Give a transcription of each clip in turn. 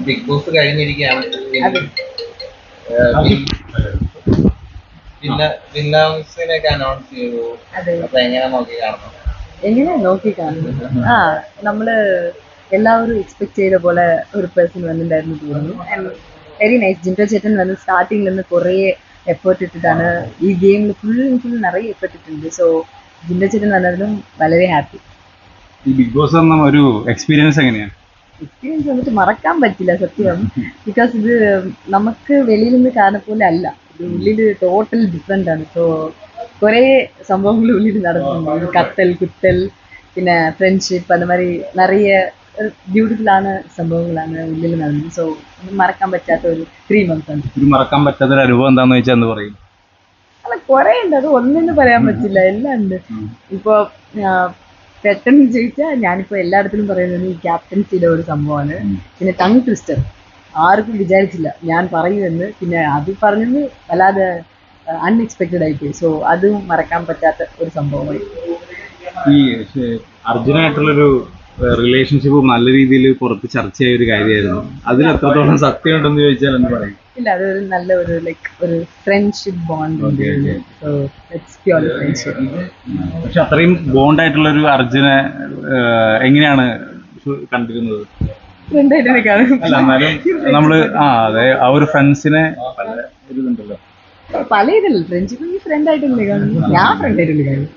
Big boss കഴിഞ്ഞിരിക്കുകയാണ്. വിന്നേഴ്സിനെയൊക്കെ announce ചെയ്തു. അപ്പൊ എങ്ങനെ നോക്കി കാണുന്നു? എങ്ങനെ നോക്കി കാണുന്നു? നമ്മള് എല്ലാവരും എക്സ്പെക്ട് ചെയ്ത പോലെ ഒരു പേഴ്സൺ വന്നിട്ടുണ്ടായിരുന്നു തോന്നുന്നു. And very nice. ജിൻഡോ ചേട്ടൻ വന്ന് സ്റ്റാർട്ടിങ്ങിൽ നിന്ന് കുറേ എഫേർട്ട് ഇട്ടിട്ടാണ് ഈ ഗെയിമിൽ ഫുൾ നിറയെ എഫേർട്ട് ഇട്ടിട്ടുണ്ട്. സോ ജിൻഡോ ചേട്ടൻ വന്നതിലും വളരെ ഹാപ്പി. ഈ ബിഗ് ബോസ് എന്ന ഒരു എക്സ്പീരിയൻസ് എങ്ങനെയാണ്? എക്സ്പീരിയൻസ് വന്നിട്ട് മറക്കാൻ പറ്റില്ല സത്യം. ബിക്കോസ് ഇത് നമുക്ക് വെളിയിൽ നിന്ന് കാണുന്ന പോലെ അല്ല, ഇത് ഉള്ളിൽ ടോട്ടൽ ഡിഫറെൻ്റ് ആണ്. സോ കുറേ സംഭവങ്ങൾ ഉള്ളിൽ നടക്കുന്നുണ്ട്. കത്തൽ കുത്തൽ പിന്നെ ഫ്രണ്ട്ഷിപ്പ് അത് மாதிரி நிறைய ബ്യൂട്ടിഫുള്ളാണ് സംഭവങ്ങളാണ് ഉള്ളിൽ നടന്നത്. സോ മറക്കാൻ പറ്റാത്ത ഒരു 3 months ആണ്. ഇത് മറക്കാൻ പറ്റാത്ത ഒരു അനുഭവം എന്താണെന്ന് വെച്ചാൽ എന്ന് പറയും. അല്ല കുറേ ഉണ്ട്, അത് ഒന്നെന്ന് പറയാൻ പറ്റില്ല, എല്ലാം ഉണ്ട്. ഇപ്പോൾ പെട്ടെന്ന് ചോദിച്ചാൽ ഞാനിപ്പോൾ എല്ലായിടത്തിലും പറയുന്നത് ഈ ക്യാപ്റ്റൻസിയുടെ ഒരു സംഭവമാണ്. പിന്നെ ടങ് ട്വിസ്റ്റർ ആർക്കും വിചാരിച്ചില്ല ഞാൻ പറയുമെന്ന്. പിന്നെ അത് പറഞ്ഞത് വല്ലാതെ അൺഎക്സ്പെക്റ്റഡ് ആയിപ്പോയി. സോ അതും മറക്കാൻ പറ്റാത്ത ഒരു സംഭവമായി. ഈ അർജുനായിട്ടുള്ളൊരു റിലേഷൻഷിപ്പ് നല്ല രീതിയിൽ പുറത്ത് ചർച്ചയായ ഒരു കാര്യമായിരുന്നു. അതിൽ എത്രത്തോളം സത്യം ഉണ്ടെന്ന് ചോദിച്ചാൽ എന്ന് പറയും. ഇല്ല, അതൊരു നല്ല ഒരു ഒരു friendship bond. So it's purely friendship. പക്ഷെ അത്രയും ബോണ്ടായിട്ടുള്ള ഒരു അർജുനെ എങ്ങനെയാണ് കണ്ടിരുന്നത്? ഫ്രണ്ടായിട്ട് കാണും. അല്ല എന്നാലും നമ്മള് അതെ ആ ഒരു ഫ്രണ്ട്സിനെ പല ഇതുണ്ടല്ലോ, പല ഇതല്ല ഫ്രണ്ട്ഷിപ്പ്. ഫ്രണ്ട് ആയിട്ടല്ലേ കാണുന്നു, ഞാൻ ഫ്രണ്ട് ആയിട്ടല്ലേ കാണും.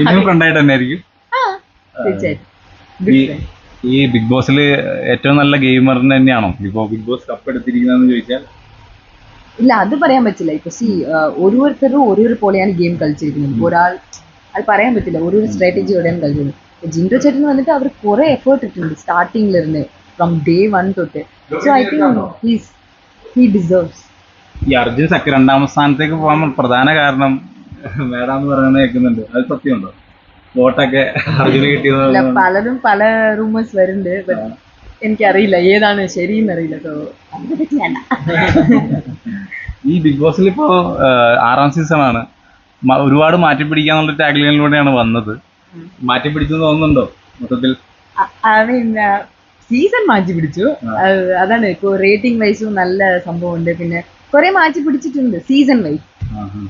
ഇനിയും ഫ്രണ്ടായിട്ട് തന്നെ ആയിരിക്കും തീർച്ചയായിട്ടും. ഈ ബിഗ് ബോസിൽ ഏറ്റവും നല്ല ഗെയിമറിന് തന്നെയാണോ ഇപ്പോ ബിഗ് ബോസ് കപ്പ് എടുത്തിരിക്കുന്നതെന്ന് ചോദിച്ചാൽ? ഇല്ല, അത് പറയാൻ പറ്റില്ല. ഇപ്പൊ ഓരോരുത്തരും ഓരോരു പോലെയാണ് ഗെയിം കളിച്ചിരിക്കുന്നത്. ഒരാൾ അത് പറയാൻ പറ്റില്ല, ഓരോ സ്ട്രാറ്റജിയോടെയാണ് കളിച്ചിരുന്നത്. ജിൻഡോ ചേട്ടൻ വന്നിട്ട് അവർ കുറെ എഫേർട്ട് ഇട്ടിട്ടുണ്ട് സ്റ്റാർട്ടിങ്ങിലിരുന്ന് ഫ്രം ഡേ 1 തൊട്ട്. So I think he deserves. ഈ അർജുൻ രണ്ടാം സ്ഥാനത്തേക്ക് പോകാൻ പ്രധാന കാരണം മേഡാന്ന് പറയുന്നത് കേൾക്കുന്നുണ്ട്, അത് സത്യമുണ്ടോ? വോട്ടൊക്കെ അർജുന് കിട്ടിയത് പലരും പല റൂമേഴ്സ് വരുന്നുണ്ട്. ബട്ട് എനിക്കറിയില്ല ഏതാണ് ശരിയെന്ന് അറിയില്ല. സോ അതിനെ പറ്റി വേണ്ട. ഈ ബിഗ് ബോസിൽ ഇപ്പോ 6ാം സീസണാണ്. ഒരുപാട് മാറ്റിപ്പിടിക്കാന്നുള്ള ടാഗ്ലൈനിലൂടെയാണ് വന്നത്. മാറ്റിപ്പിടിച്ചെന്ന് തോന്നുന്നുണ്ടോ മൊത്തത്തിൽ? സീസൺ മാറ്റി പിടിച്ചു, അതാണ്. ഇപ്പൊ റേറ്റിംഗ് വൈസും നല്ല സംഭവം ഉണ്ട്. പിന്നെ കുറെ മാറ്റി പിടിച്ചിട്ടുണ്ട് സീസൺ വൈസ്.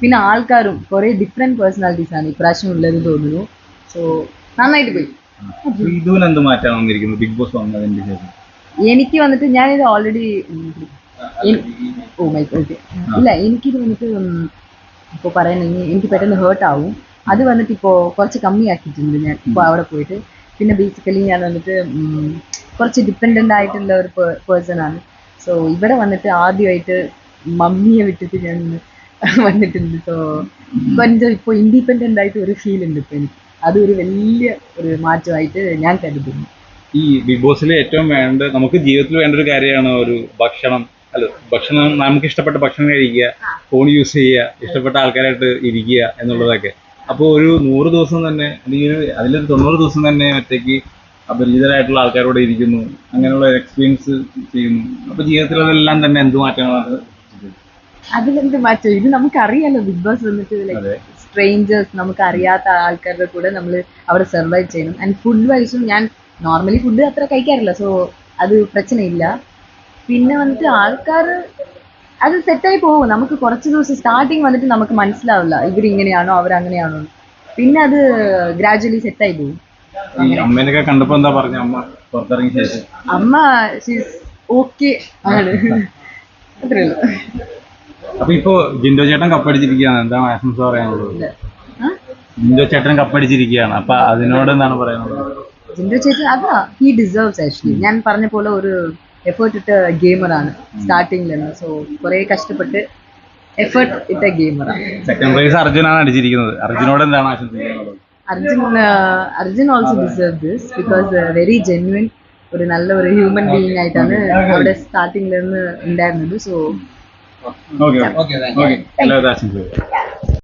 പിന്നെ ആൾക്കാരും കുറെ ഡിഫറെന്റ് പേഴ്സണാലിറ്റീസ് ആണ് ഇപ്രാവശ്യം ഉള്ളത് തോന്നുന്നു. സോ നന്നായിട്ട് പോയി. എന്ത് മാറ്റാണ് വന്നിരിക്കുന്നത് ബിഗ് ബോസ് വന്നതിന്റെ ശേഷം? എനിക്ക് വന്നിട്ട് ഞാനിത് ഓൾറെഡി ഇല്ല, എനിക്കിത് വന്നിട്ട് ഇപ്പോൾ പറയണെങ്കിൽ എനിക്ക് പെട്ടെന്ന് ഹേർട്ട് ആവും. അത് വന്നിട്ട് ഇപ്പോൾ കുറച്ച് കമ്മിയാക്കിയിട്ടുണ്ട് ഞാൻ ഇപ്പോൾ അവിടെ പോയിട്ട്. പിന്നെ ബേസിക്കലി ഞാൻ വന്നിട്ട് കുറച്ച് ഡിപ്പെൻഡൻ്റ് ആയിട്ടുള്ള ഒരു പേഴ്സൺ ആണ്. സോ ഇവിടെ വന്നിട്ട് ആദ്യമായിട്ട് മമ്മിയെ വിട്ടിട്ട് ഞാൻ വന്നിട്ടുണ്ട്. സോ கொஞ்சம் ഇപ്പോൾ ഇൻഡിപെൻഡൻ്റ് ആയിട്ട് ഒരു ഫീൽ ഉണ്ട് ഇപ്പോൾ എനിക്ക്. അതൊരു വലിയ ഒരു മാറ്റമായിട്ട് ഞാൻ കരുതുന്നു. ഈ ബിഗ് ബോസിൽ ഏറ്റവും നമുക്ക് ജീവിതത്തിൽ വേണ്ട ഒരു കാര്യമാണ് ഒരു ഭക്ഷണം. ഭക്ഷണം, നമുക്ക് ഇഷ്ടപ്പെട്ട ഭക്ഷണം കഴിക്കുക, ഫോൺ യൂസ് ചെയ്യുക, ഇഷ്ടപ്പെട്ട ആൾക്കാരായിട്ട് ഇരിക്കുക എന്നുള്ളതൊക്കെ. അപ്പോൾ ഒരു 100 ദിവസം തന്നെ അല്ലെങ്കിൽ അതിലൊരു 90 ദിവസം തന്നെ ഒറ്റയ്ക്ക് അപരിചിതരായിട്ടുള്ള ആൾക്കാരോട് ഇരിക്കുന്നു, അങ്ങനെയുള്ള എക്സ്പീരിയൻസ് ചെയ്യുന്നു. അപ്പോൾ ജീവിതത്തിലെല്ലാം തന്നെ എന്ത് മാറ്റങ്ങളാണ്? അതിലെന്ത് മാറ്റം? ഇത് നമുക്കറിയാലോ, ബിഗ് ബോസ് വന്നിട്ട് സ്ട്രേഞ്ചേഴ്സ്, നമുക്ക് അറിയാത്ത ആൾക്കാരുടെ കൂടെ നമ്മൾ അവിടെ സർവൈവ് ചെയ്യണം. ആൻഡ് ഫുഡ് വൈസും ഞാൻ നോർമലി ഫുഡ് അത്ര കഴിക്കാറില്ല. സോ അത് പ്രശ്നമില്ല. പിന്നെ വന്നിട്ട് ആൾക്കാർ അത് സെറ്റായി പോകും. നമുക്ക് കുറച്ച് ദിവസം സ്റ്റാർട്ടിങ് വന്നിട്ട് നമുക്ക് മനസ്സിലാവില്ല ഇവരിങ്ങനെയാണോ അവരങ്ങനെയാണോ. പിന്നെ അത് ഗ്രാജുവലി സെറ്റായി പോകും. അമ്മേനൊക്കെ കണ്ടപ്പോ എന്താ പറഞ്ഞ അമ്മ പുറത്തിറങ്ങിയ ശേഷം? അമ്മ ഷീസ് ഓക്കെ ആണ്, അത്രേ ഉള്ളൂ. അപ്പൊ ഇപ്പോ ജിൻഡോ ചേട്ടൻ കപ്പടിച്ചിരിക്കുകയാണ്, എന്താണ് ആശംസ പറയാനുള്ളത്? ജിൻഡോ ചേട്ടൻ കപ്പടിച്ചിരിക്കുകയാണ്, അപ്പൊ അതിനോട് എന്താണ് പറയാനുള്ളത്? ജിൻഡോ ചേട്ടൻ അതാ ഹി ഡിസേർവ്സ് ആക്ച്വലി. ഞാൻ പറഞ്ഞ പോലെ ഒരു എഫേർട്ട് ഇട്ട ഗെയിമറാണ് സ്റ്റാർട്ടിങ്ങിൽ നിന്ന്. സോ കുറെ കഷ്ടപ്പെട്ട് എഫേർട്ട് ഇട്ട ഗെയിമറാണ്. സെക്കൻഡ് പ്രൈസ് അർജുനാണ് അടിച്ചിരിക്കുന്നത്. അർജുനോട് എന്താണ് ആശംസിക്കുന്നത്? Arjun also deserve this because very genuine ഒരു നല്ല ഒരു ഹ്യൂമൻ ബീയിങ് ആയിട്ടാണ് അവിടെ സ്റ്റാർട്ടിങ്ങിൽ നിന്ന് ഉണ്ടായിരുന്നത്. സോ ഓക്കെ, എല്ലാവരും ആശംസിക്കുന്നു.